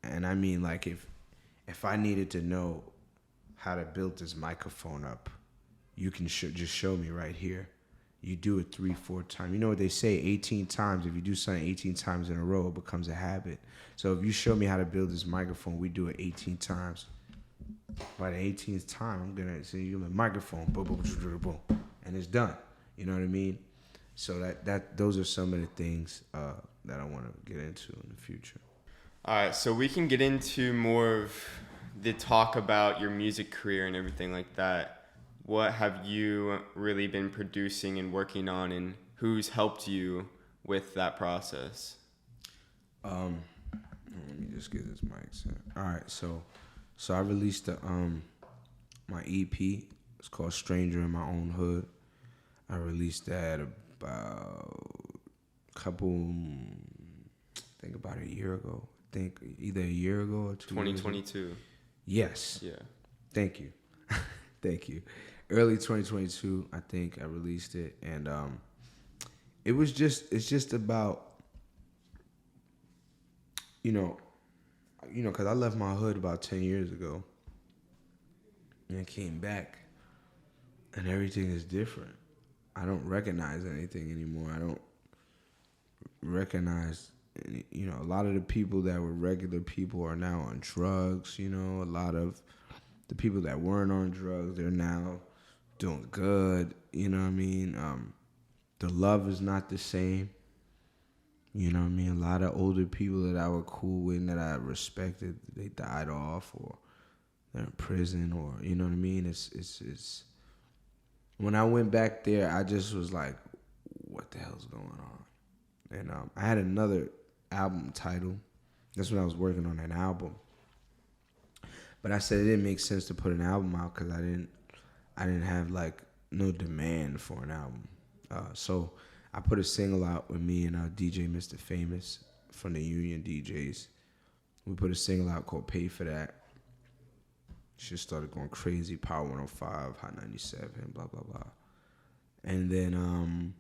And I mean, like, if I needed to know how to build this microphone up, you can just show me right here. You do it 3-4 times. You know what they say, 18 times. If you do something 18 times in a row, it becomes a habit. So if you show me how to build this microphone, we do it 18 times. By the 18th time, I'm going to say, you a microphone, boom, boom, boom, boom, and it's done. You know what I mean? So those are some of the things that I want to get into in the future. All right, so we can get into more of the talk about your music career and everything like that. What have you really been producing and working on, and who's helped you with that process? Let me just get this mic set. All right, so I released my EP. It's called Stranger in My Own Hood. I released that about about a year ago. I think either a year ago or 2022. Yes. Yeah. Thank you. Thank you. Early 2022, I think I released it, and it's just about, you know, because I left my hood about 10 years ago, and I came back, and everything is different. I don't recognize anything anymore. I don't recognize, a lot of the people that were regular people are now on drugs. A lot of the people that weren't on drugs, they're now doing good. You know what I mean? The love is not the same. You know what I mean? A lot of older people that I were cool with and that I respected, they died off, or they're in prison, or, you know what I mean? It's when I went back there, I just was like, what the hell's going on? And I had another album title. That's when I was working on an album. But I said it didn't make sense to put an album out because I didn't have like no demand for an album. So I put a single out with me and DJ Mr. Famous from the Union DJs. We put a single out called Pay For That. Shit started going crazy. Power 105, Hot 97, blah, blah, blah. And then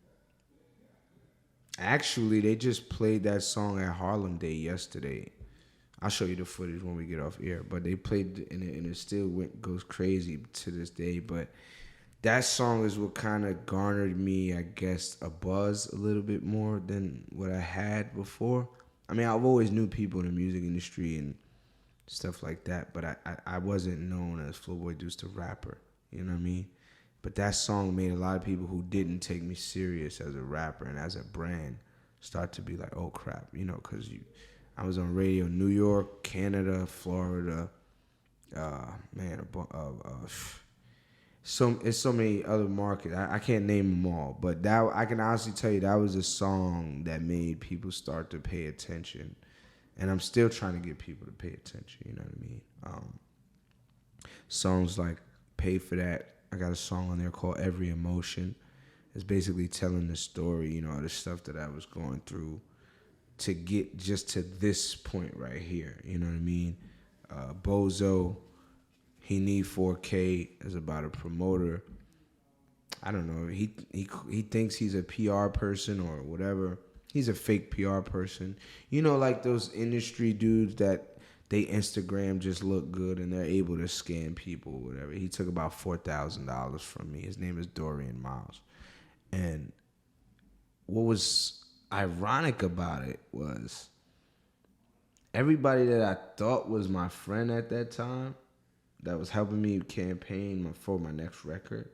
actually they just played that song at Harlem Day yesterday. I'll show you the footage when we get off air. But they played and it still goes crazy to this day. But that song is what kind of garnered me, I guess, a buzz a little bit more than what I had before. I mean, I've always knew people in the music industry and stuff like that, but I wasn't known as FlowBoyDuce the rapper. You know what I mean? But that song made a lot of people who didn't take me serious as a rapper and as a brand start to be like, oh crap, because I was on radio in New York, Canada, Florida, so many other markets. I can't name them all, but that I can honestly tell you that was a song that made people start to pay attention And I'm still trying to get people to pay attention, you know what I mean? Songs like Pay For That. I got a song on there called Every Emotion. It's basically telling the story, you know, the stuff that I was going through to get just to this point right here, you know what I mean? Bozo, He Need 4K is about a promoter. I don't know. He thinks he's a PR person or whatever. He's a fake PR person. You know, like those industry dudes that they Instagram just look good and they're able to scam people or whatever. He took about $4,000 from me. His name is Dorian Miles. And what was ironic about it was everybody that I thought was my friend at that time that was helping me campaign for my next record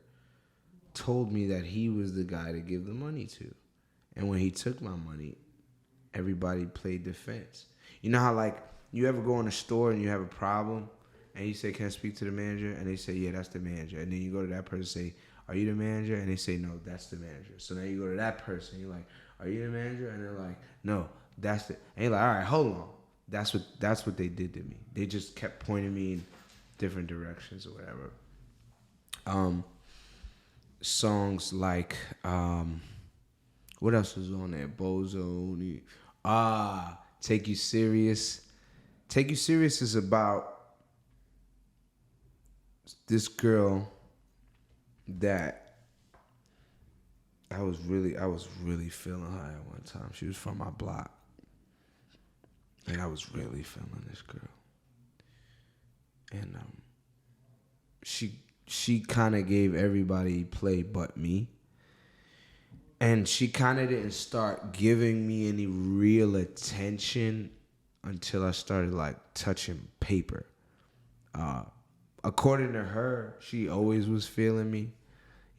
told me that he was the guy to give the money to. And when he took my money, everybody played defense. You know how, like, you ever go in a store and you have a problem and you say, can I speak to the manager? And they say, yeah, that's the manager. And then you go to that person and say, are you the manager? And they say, no, that's the manager. So now you go to that person, you're like, are you the manager? And they're like, no, that's the. And you're like, all right, hold on. That's what they did to me. They just kept pointing me in different directions or whatever. Songs like, what else was on there? Bozo. Take You Serious. Take You Serious is about this girl that I was really feeling her at one time. She was from my block. And I was really feeling this girl. And she kind of gave everybody play but me. And she kind of didn't start giving me any real attention until I started like touching paper. According to her, she always was feeling me.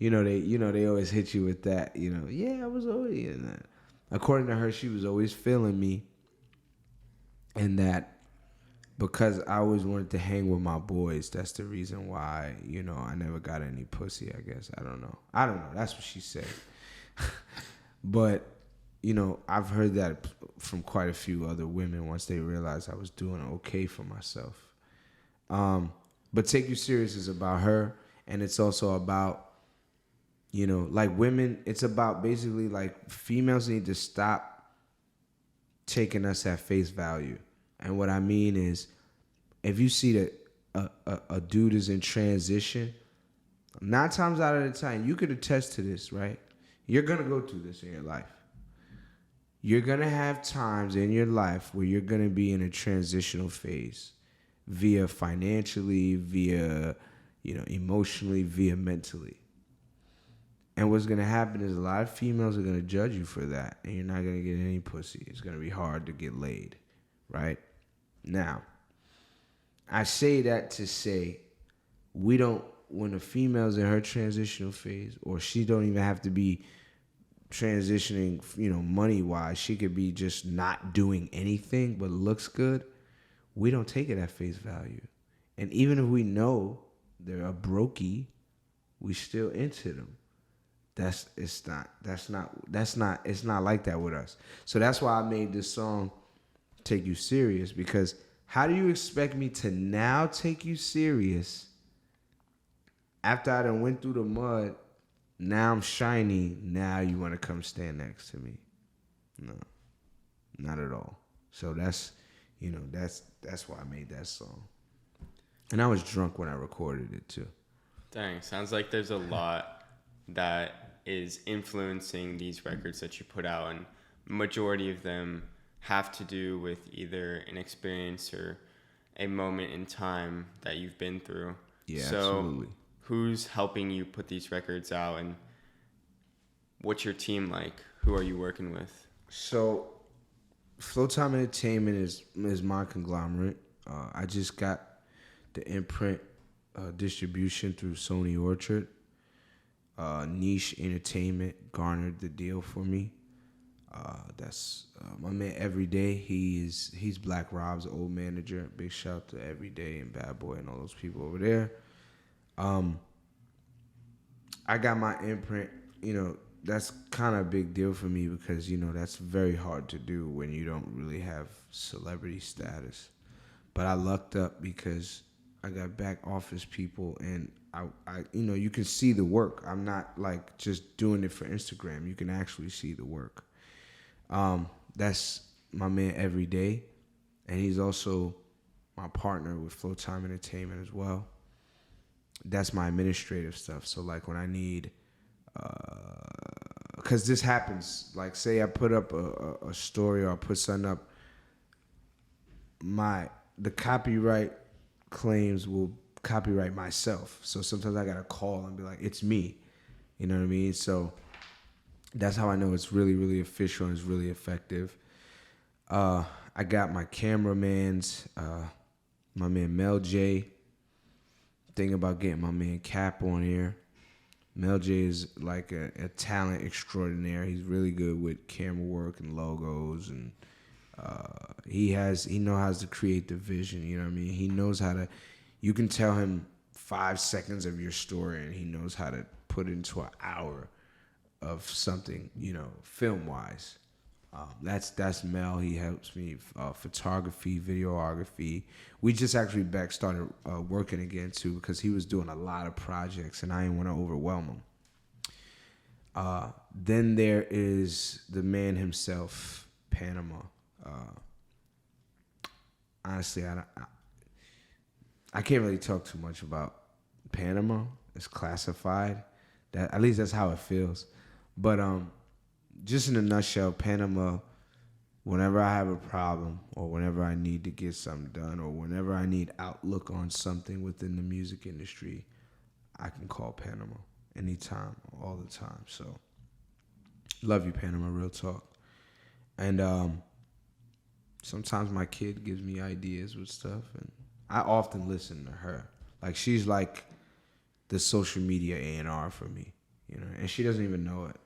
They always hit you with that. I was always in that. According to her, she was always feeling me, and that because I always wanted to hang with my boys, that's the reason why I never got any pussy. I guess I don't know. That's what she said. But I've heard that from quite a few other women once they realized I was doing okay for myself. But Take You Serious is about her, and it's also about like women. It's about basically like females need to stop taking us at face value. And what I mean is, if you see that a dude is in transition, 9 times out of the time, you could attest to this, right? You're going to go through this in your life. You're going to have times in your life where you're going to be in a transitional phase, via financially, via, emotionally, via mentally. And what's going to happen is a lot of females are going to judge you for that, and you're not going to get any pussy. It's going to be hard to get laid, right? Now, I say that to say when a female's in her transitional phase, or she don't even have to be transitioning, money-wise, she could be just not doing anything but looks good, we don't take it at face value. And even if we know they're a brokey, we still into them. It's not like that with us. So that's why I made this song Take You Serious, because how do you expect me to now take you serious after I done went through the mud? Now I'm shiny. Now you want to come stand next to me? No, not at all. So that's why I made that song. And I was drunk when I recorded it too. Dang, sounds like there's a lot that is influencing these records that you put out, and majority of them have to do with either an experience or a moment in time that you've been through. Yeah, so absolutely. Who's helping you put these records out, and what's your team like? Who are you working with? So Flowtime Entertainment is my conglomerate. I just got the imprint distribution through Sony Orchard. Niche Entertainment garnered the deal for me. That's my man Everyday. He's Black Rob's old manager. Big shout to Everyday and Bad Boy and all those people over there. I got my imprint, that's kind of a big deal for me because, you know, that's very hard to do when you don't really have celebrity status. But I lucked up because I got back office people and I you know, you can see the work. I'm not like just doing it for Instagram. You can actually see the work. That's my man every day. And he's also my partner with Flow Time Entertainment as well. That's my administrative stuff. So like when I need, because this happens, like say I put up a story or I put something up, the copyright claims will copyright myself. So sometimes I gotta call and be like, it's me. You know what I mean? So that's how I know it's really, really official and it's really effective. I got my cameramans, my man Mel J. Thinking about getting my man Cap on here. Mel J is like a talent extraordinaire. He's really good with camera work and logos, and he knows how to create the vision. You know what I mean? He knows how to. You can tell him 5 seconds of your story, and he knows how to put it into an hour of something. You know, film wise. That's Mel. He helps me photography, videography. We just actually started working again too because he was doing a lot of projects and I didn't want to overwhelm him. Then there is the man himself, Panama. Honestly, I can't really talk too much about Panama. It's classified. At least that's how it feels. But just in a nutshell, Panama, whenever I have a problem or whenever I need to get something done or whenever I need outlook on something within the music industry, I can call Panama anytime, all the time. So, love you, Panama, real talk. And sometimes my kid gives me ideas with stuff, and I often listen to her. Like, she's like the social media A&R for me, you know, and she doesn't even know it.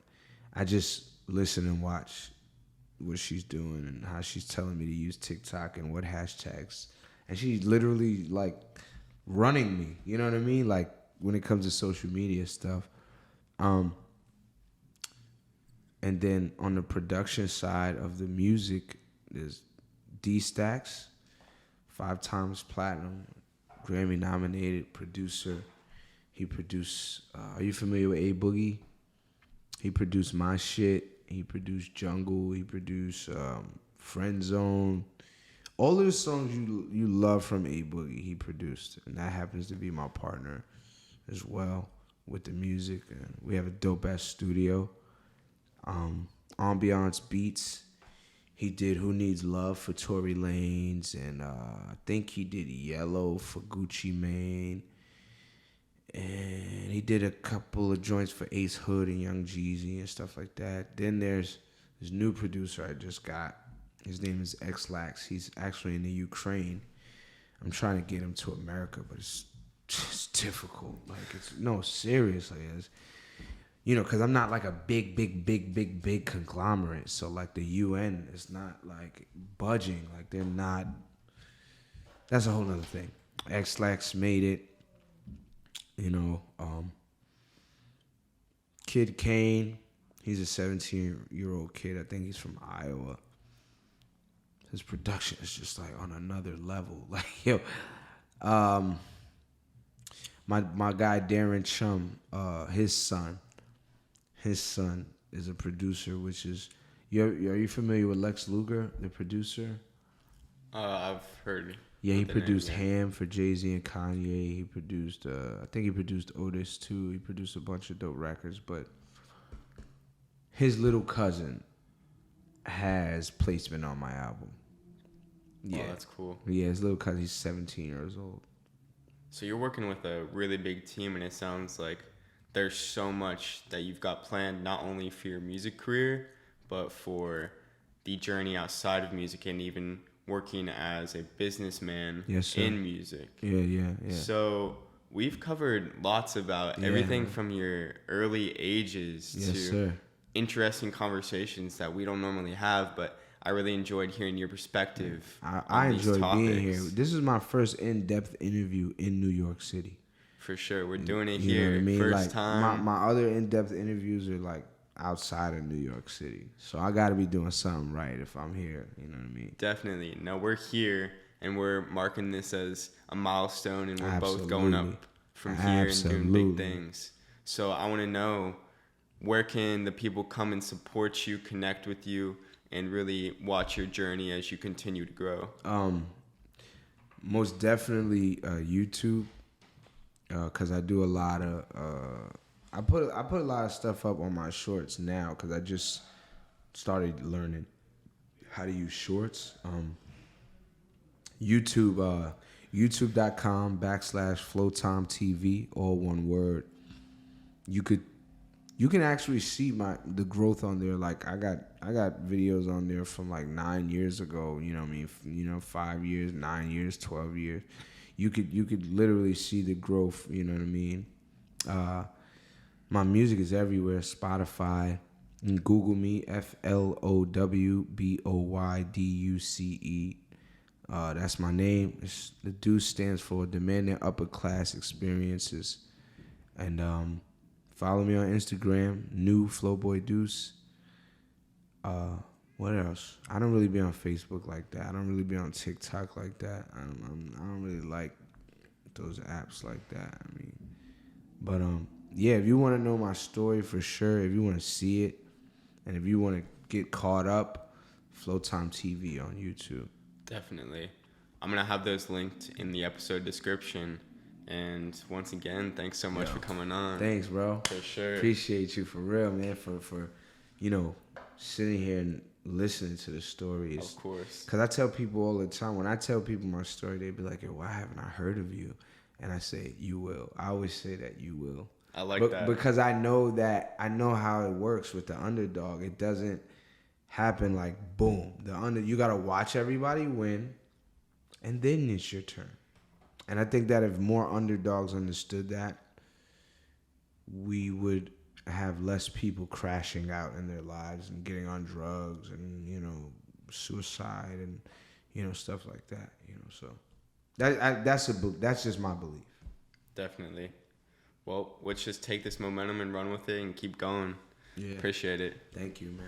I just listen and watch what she's doing and how she's telling me to use TikTok and what hashtags. And she's literally like running me, you know what I mean? Like when it comes to social media stuff. And then on the production side of the music, there's D-Stacks, 5 times platinum, Grammy nominated producer. He produced, are you familiar with A Boogie? He produced my shit. He produced Jungle. He produced Friend Zone. All of the songs you love from A Boogie, he produced. And that happens to be my partner as well with the music. And we have a dope-ass studio. Ambiance Beats. He did Who Needs Love for Tory Lanez. And I think he did Yellow for Gucci Mane. And he did a couple of joints for Ace Hood and Young Jeezy and stuff like that. Then there's this new producer I just got. His name is X-Lax. He's actually in the Ukraine. I'm trying to get him to America, but it's just difficult. Like, seriously. You know, because I'm not like a big conglomerate. So, like, the UN is not, like, budging. Like, they're not. That's a whole other thing. X-Lax made it. You know, Kid Kane, he's a 17-year-old kid. I think he's from Iowa. His production is just like on another level. Like, yo, my guy Darren Chum, his son is a producer, which is, are you familiar with Lex Luger, the producer? I've heard. Yeah, he produced Ham for Jay-Z and Kanye. He produced, I think he produced Otis too. He produced a bunch of dope records, but his little cousin has placement on my album. Yeah, oh, that's cool. Yeah, his little cousin, he's 17 years old. So you're working with a really big team, and it sounds like there's so much that you've got planned, not only for your music career, but for the journey outside of music and even working as a businessman in music. Yeah. So we've covered lots about everything from your early ages to interesting conversations that we don't normally have, but I really enjoyed hearing your perspective. I enjoyed being here. This is my first in-depth interview in New York City. For sure. We're doing it here. You know what I mean? First like, time. My other in-depth interviews are like outside of New York City. So I got to be doing something right if I'm here. You know what I mean? Definitely. No, we're here, and we're marking this as a milestone, and we're both going Absolutely. up from here and doing big Absolutely. things. So I want to know, where can the people come and support you, connect with you, and really watch your journey as you continue to grow? Most definitely YouTube, because I do a lot of I put a lot of stuff up on my shorts now because I just started learning how to use shorts. YouTube, youtube.com/FlowTimeTV, all one word. You can actually see the growth on there. Like I got videos on there from like 9 years ago. You know what I mean? 5 years, 9 years, 12 years. You could literally see the growth. You know what I mean? My music is everywhere. Spotify. And Google me, FlowBoyDuce. That's my name. The Duce stands for Demanding Upper Class Experiences. And follow me on Instagram, new FlowBoyDuce. What else? I don't really be on Facebook like that. I don't really be on TikTok like that. I don't really like those apps like that. I mean, but yeah, if you want to know my story for sure, if you want to see it, and if you want to get caught up, Flowtime TV on YouTube. Definitely. I'm going to have those linked in the episode description. And once again, thanks so much for coming on. Thanks, bro. For sure. Appreciate you for real, man, for sitting here and listening to the stories. Of course. Because I tell people all the time, when I tell people my story, they be like, yo, why haven't I heard of you? And I say, you will. I always say that you will. I like that. Because I know how it works with the underdog. It doesn't happen like boom. You gotta watch everybody win, and then it's your turn. And I think that if more underdogs understood that, we would have less people crashing out in their lives and getting on drugs and suicide and stuff like that. So that's just my belief. Definitely. Well, let's just take this momentum and run with it and keep going. Yeah. Appreciate it. Thank you, man.